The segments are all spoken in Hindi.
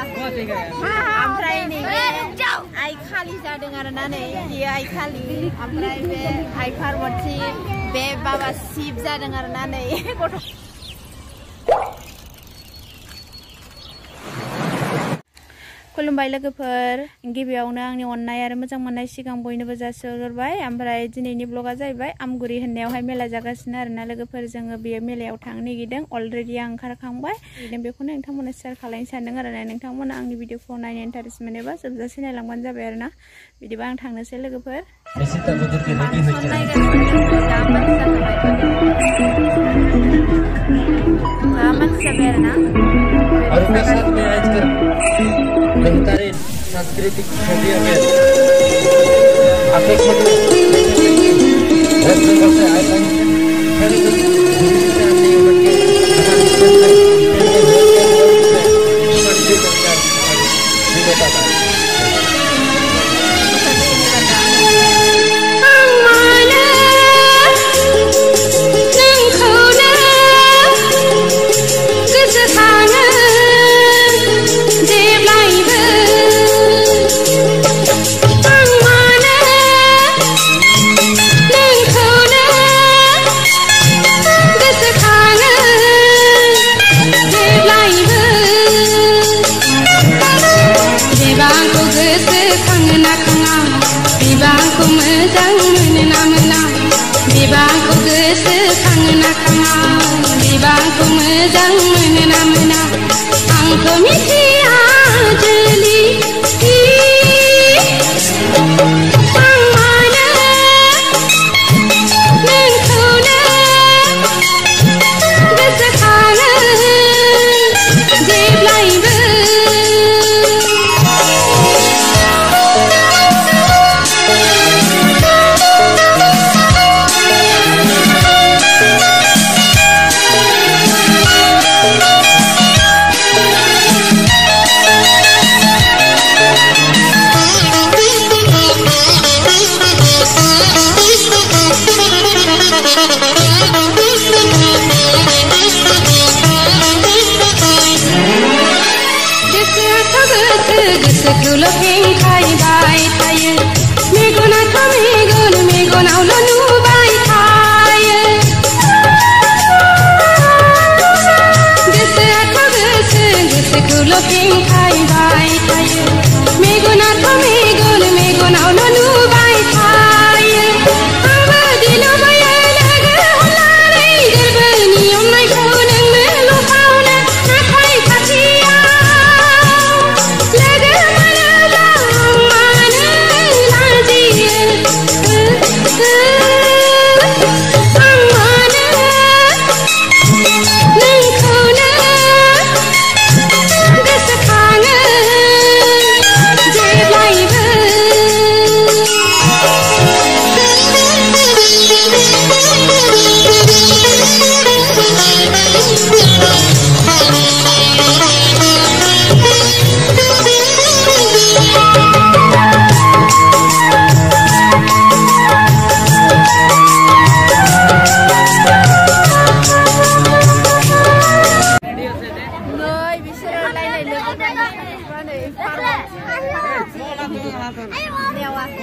ओमफ्राय नैबे आइ खालि जादों आरोना नै बेयो आइ खालि ओमफ्राय बे आइ पार्वती बे बाबा शिव जादों आरोना नै गथ' खुलुमबाय लोगोफोर गिबियावनो आंनि अननाय आरो मोजां मोननाय सिगां बयनोबो जासिहरबाय ओमफ्राय दिनैनि ब्लगा जाहैबाय आमगुरि होननायावहाय मेला जागासिनो आरोना लोगोफोर जोङो बेयो मेलायाव थांनो नागिरदों अलरेडि आं ओंखारखांबाय बेखौनो नोंथांमोननो शेयार खालामनो सानदों आरोना नोंथांमोना आंनि भिडिअखौ नायनो इन्टारेस्ट मोनोबा जोबजासे नायलांबानो जाबाय आरोना बिदिबा आं थांनोसै लोगोफोर बेहतरीन सांस्कृतिक हदिया में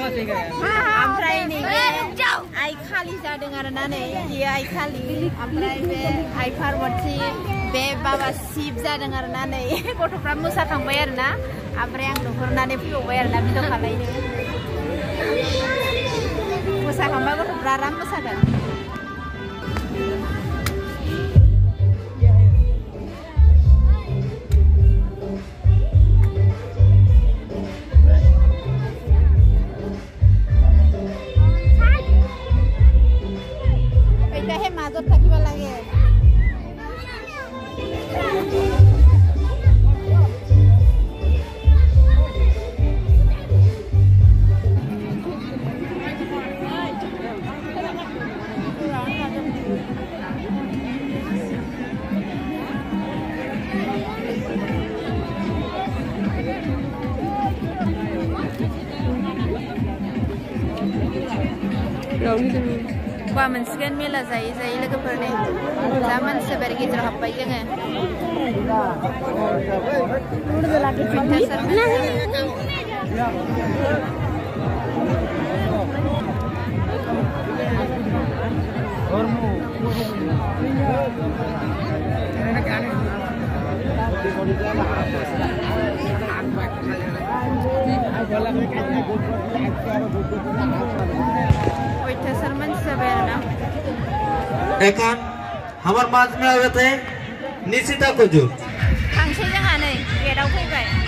ओमफ्राय नैबे आइ खालि जादों आरोना नै बेयो आइ खालि ओमफ्राय बे आइ पार्वती बे बाबा शिव जादों आरोना नै गथ'फ्रा मोसाखांबाय आरोना ओमफ्राय आं नुहुरनानै फैबावबाय आरोना भिडिअ खालामनो मोसाखांबा गथ'फ्रा आराम मोसागोन Qua mình scan mail là giấy giấy là cái phần này giá mình sẽ về cái chỗ học bài chứ nghe Rekan, hamar mas में आवे थे निशिता को जो हांसो जोंहा नै गेटआव फैबाय